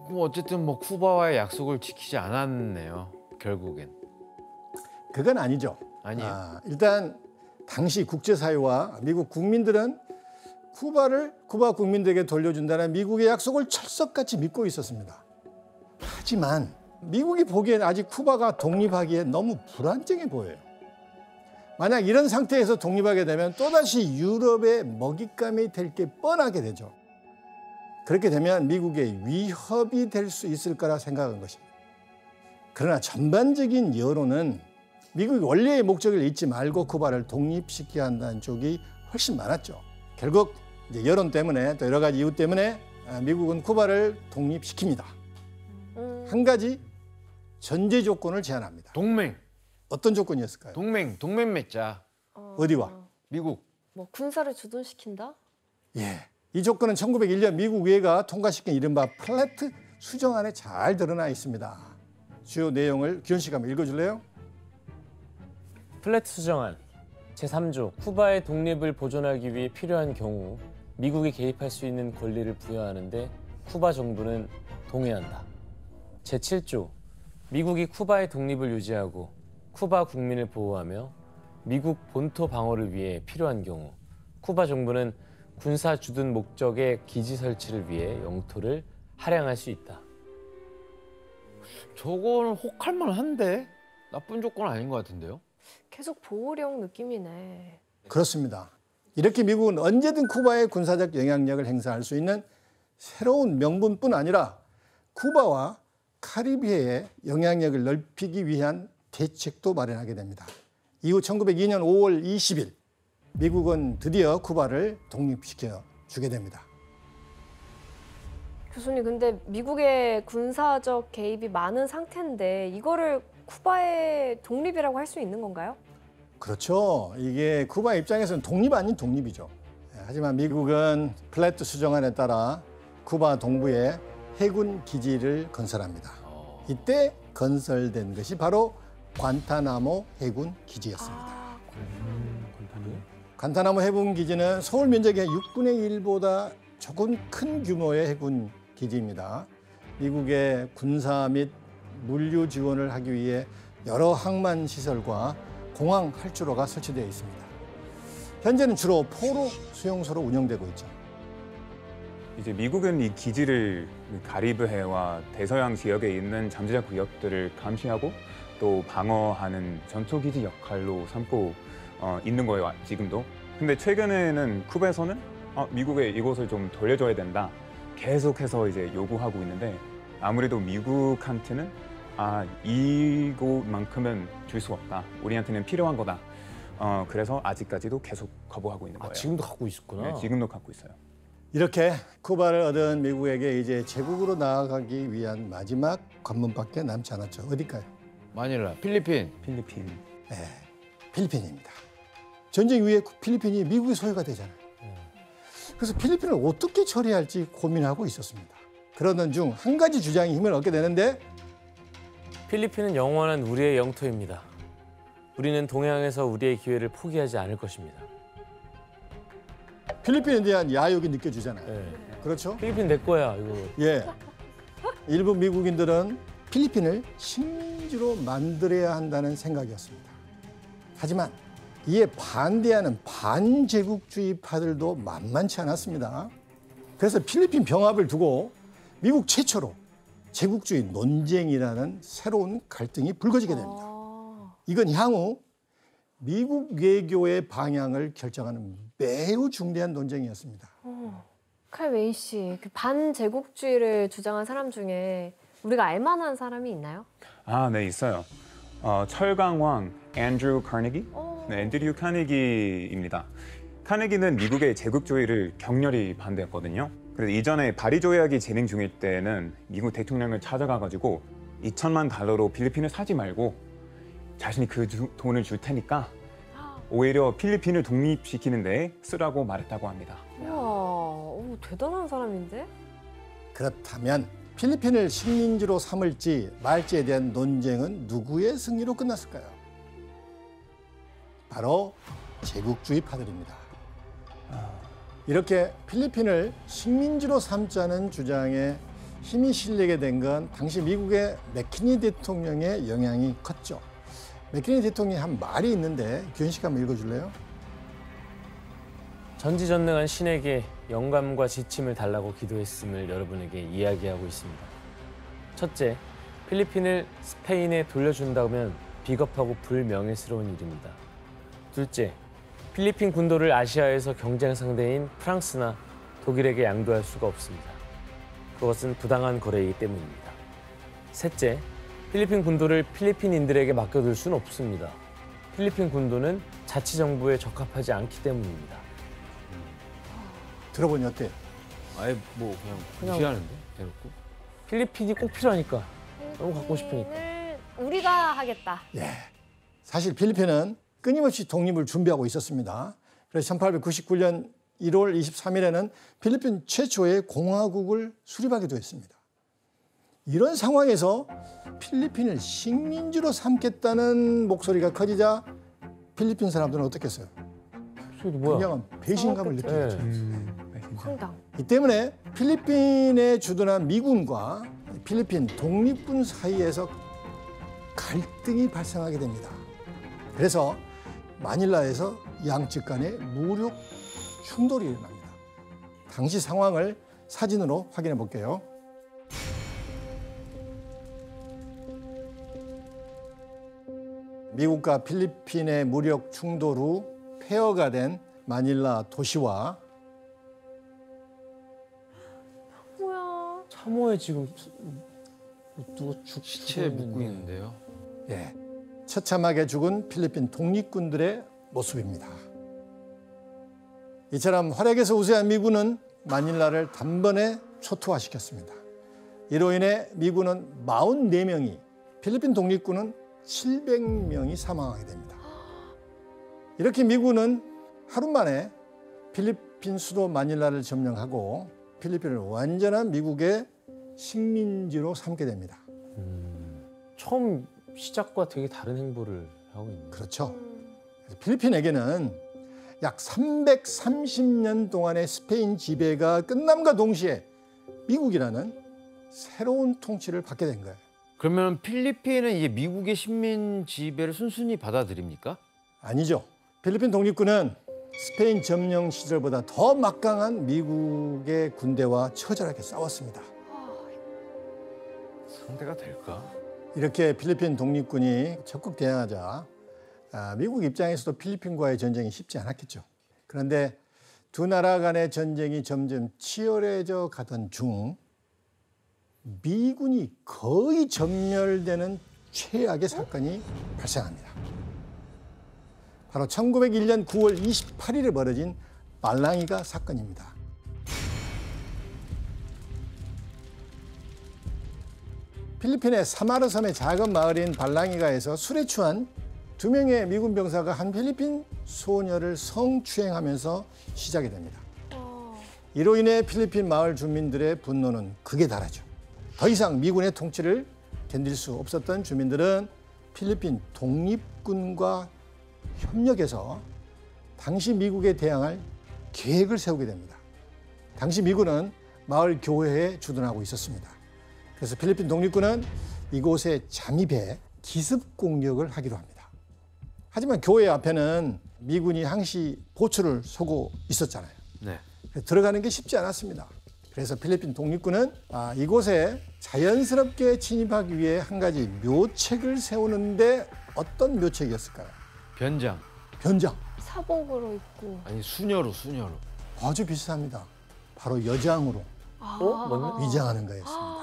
그럼 어쨌든 뭐 쿠바와의 약속을 지키지 않았네요. 결국엔. 그건 아니죠. 아니에요. 일단 당시 국제사회와 미국 국민들은 쿠바 국민들에게 돌려준다는 미국의 약속을 철석같이 믿고 있었습니다. 하지만 미국이 보기엔 아직 쿠바가 독립하기에 너무 불안정해 보여요. 만약 이런 상태에서 독립하게 되면 또다시 유럽의 먹잇감이 될 게 뻔하게 되죠. 그렇게 되면 미국의 위협이 될 수 있을 거라 생각한 것입니다. 그러나 전반적인 여론은 미국이 원래의 목적을 잊지 말고 쿠바를 독립시켜야 한다는 쪽이 훨씬 많았죠. 결국 이제 여론 때문에 또 여러 가지 이유 때문에 미국은 쿠바를 독립시킵니다. 한 가지 전제 조건을 제안합니다. 동맹. 어떤 조건이었을까요? 동맹 맺자. 어디와? 미국. 뭐 군사를 주둔시킨다? 예. 이 조건은 1901년 미국 의회가 통과시킨 이른바 플래트 수정안에 잘 드러나 있습니다. 주요 내용을 기현 씨가 한번 읽어줄래요? 플래트 수정안 제3조 쿠바의 독립을 보존하기 위해 필요한 경우 미국이 개입할 수 있는 권리를 부여하는데 쿠바 정부는 동의한다. 제7조 미국이 쿠바의 독립을 유지하고 쿠바 국민을 보호하며 미국 본토 방어를 위해 필요한 경우 쿠바 정부는 군사 주둔 목적의 기지 설치를 위해 영토를 할양할 수 있다. 저거는 혹할 만한데 나쁜 조건 아닌 것 같은데요? 계속 보호령 느낌이네. 그렇습니다. 이렇게 미국은 언제든 쿠바의 군사적 영향력을 행사할 수 있는 새로운 명분뿐 아니라 쿠바와 카리비해의 영향력을 넓히기 위한 대책도 마련하게 됩니다. 이후 1902년 5월 20일 미국은 드디어 쿠바를 독립시켜 주게 됩니다. 교수님, 근데 미국의 군사적 개입이 많은 상태인데 이거를 쿠바의 독립이라고 할 수 있는 건가요? 그렇죠. 이게 쿠바 입장에서는 독립 아닌 독립이죠. 하지만 미국은 플래트 수정안에 따라 쿠바 동부에 해군 기지를 건설합니다. 이때 건설된 것이 바로 관타나모 해군 기지였습니다. 관타나모 해군 기지는 서울 면적의 6분의 1보다 조금 큰 규모의 해군 기지입니다. 미국의 군사 및 물류 지원을 하기 위해 여러 항만 시설과 공항 활주로가 설치되어 있습니다. 현재는 주로 포로 수용소로 운영되고 있죠. 이제 미국은 이 기지를 카리브해와 대서양 지역에 있는 잠재적 위협들을 감시하고 또 방어하는 전초기지 역할로 삼고 있는 거예요, 지금도. 근데 최근에는 쿠바에서는 미국에 이곳을 좀 돌려줘야 된다. 계속해서 이제 요구하고 있는데 아무래도 미국한테는 이곳만큼은 줄 수 없다. 우리한테는 필요한 거다. 그래서 아직까지도 계속 거부하고 있는 거예요. 지금도 갖고 있었구나. 네, 지금도 갖고 있어요. 이렇게 쿠바를 얻은 미국에게 이제 제국으로 나아가기 위한 마지막 관문밖에 남지 않았죠. 어딜까요? 마닐라, 필리핀. 필리핀. 네, 필리핀입니다. 전쟁 이후에 필리핀이 미국의 소유가 되잖아요. 그래서 필리핀을 어떻게 처리할지 고민하고 있었습니다. 그러던 중 한 가지 주장이 힘을 얻게 되는데 필리핀은 영원한 우리의 영토입니다. 우리는 동해안에서 우리의 기회를 포기하지 않을 것입니다. 필리핀에 대한 야욕이 느껴지잖아요. 네. 그렇죠? 필리핀 내 거야, 이거. 예. 일부 미국인들은 필리핀을 식민지로 만들어야 한다는 생각이었습니다. 하지만 이에 반대하는 반제국주의파들도 만만치 않았습니다. 그래서 필리핀 병합을 두고 미국 최초로 제국주의 논쟁이라는 새로운 갈등이 불거지게 됩니다. 이건 향후 미국 외교의 방향을 결정하는 매우 중대한 논쟁이었습니다. 칼 웨이 씨, 그 반제국주의를 주장한 사람 중에 우리가 알만한 사람이 있나요? 네, 있어요. 철강왕 앤드류 카네기? 네, 앤드류 카네기입니다. 카네기는 미국의 제국주의를 격렬히 반대했거든요. 그래서 이전에 바리 조약이 진행 중일 때는 미국 대통령을 찾아가가지고 $2,000만 필리핀을 사지 말고 자신이 그 돈을 줄 테니까 오히려 필리핀을 독립시키는 데 쓰라고 말했다고 합니다. 우와, 대단한 사람인데? 그렇다면 필리핀을 식민지로 삼을지 말지에 대한 논쟁은 누구의 승리로 끝났을까요? 바로 제국주의파들입니다. 이렇게 필리핀을 식민지로 삼자는 주장에 힘이 실리게 된 건 당시 미국의 맥키니 대통령의 영향이 컸죠. 맥키니 대통령이 한 말이 있는데 규현 씨가 한번 읽어줄래요? 전지전능한 신에게 영감과 지침을 달라고 기도했음을 여러분에게 이야기하고 있습니다. 첫째, 필리핀을 스페인에 돌려준다면 비겁하고 불명예스러운 일입니다. 둘째, 필리핀 군도를 아시아에서 경쟁 상대인 프랑스나 독일에게 양도할 수가 없습니다. 그것은 부당한 거래이기 때문입니다. 셋째, 필리핀 군도를 필리핀인들에게 맡겨둘 수는 없습니다. 필리핀 군도는 자치정부에 적합하지 않기 때문입니다. 들어보니 어때요? 아예 뭐 그냥 무시하는데 대놓고. 필리핀이 꼭 필요하니까. 너무 갖고 싶으니까. 필리핀을 우리가 하겠다. 예. 사실 필리핀은 끊임없이 독립을 준비하고 있었습니다. 그래서 1899년 1월 23일에는 필리핀 최초의 공화국을 수립하기도 했습니다. 이런 상황에서 필리핀을 식민지로 삼겠다는 목소리가 커지자 필리핀 사람들은 어떻겠어요? 저기 뭐야? 굉장한 배신감을 느끼겠죠. 황당. 이 때문에 필리핀에 주둔한 미군과 필리핀 독립군 사이에서 갈등이 발생하게 됩니다. 그래서 마닐라에서 양측 간의 무력 충돌이 일어납니다. 당시 상황을 사진으로 확인해 볼게요. 미국과 필리핀의 무력 충돌 후 폐허가 된 마닐라 도시와 뭐야? 참호에 지금 누가 시체 묻고 있는데요. 예, 처참하게 죽은 필리핀 독립군들의 모습입니다. 이처럼 활약에서 우세한 미군은 마닐라를 단번에 초토화시켰습니다. 이로 인해 미군은 44명이, 필리핀 독립군은 700명이 사망하게 됩니다. 이렇게 미군은 하루 만에 필리핀 수도 마닐라를 점령하고 필리핀을 완전한 미국의 식민지로 삼게 됩니다. 처음 시작과 되게 다른 행보를 하고 있는. 그렇죠. 그래서 필리핀에게는 약 330년 동안의 스페인 지배가 끝남과 동시에 미국이라는 새로운 통치를 받게 된 거예요. 그러면 필리핀은 이제 미국의 식민 지배를 순순히 받아들입니까? 아니죠. 필리핀 독립군은 스페인 점령 시절보다 더 막강한 미국의 군대와 처절하게 싸웠습니다. 상대가 될까? 이렇게 필리핀 독립군이 적극 대항하자 미국 입장에서도 필리핀과의 전쟁이 쉽지 않았겠죠. 그런데 두 나라 간의 전쟁이 점점 치열해져 가던 중 미군이 거의 전멸되는 최악의 사건이 발생합니다. 바로 1901년 9월 28일에 벌어진 발랑이가 사건입니다. 필리핀의 사마르 섬의 작은 마을인 발랑이가에서 술에 취한 2명의 미군 병사가 한 필리핀 소녀를 성추행하면서 시작이 됩니다. 이로 인해 필리핀 마을 주민들의 분노는 극에 달하죠. 더 이상 미군의 통치를 견딜 수 없었던 주민들은 필리핀 독립군과 협력해서 당시 미국에 대항할 계획을 세우게 됩니다. 당시 미군은 마을 교회에 주둔하고 있었습니다. 그래서 필리핀 독립군은 이곳에 잠입해 기습 공격을 하기로 합니다. 하지만 교회 앞에는 미군이 항시 보초를 서고 있었잖아요. 네. 들어가는 게 쉽지 않았습니다. 그래서 필리핀 독립군은 이곳에 자연스럽게 진입하기 위해 한 가지 묘책을 세우는데 어떤 묘책이었을까요? 변장. 변장. 사복으로 입고. 아니 수녀로. 아주 비슷합니다. 바로 여장으로 맞네? 위장하는 거였습니다.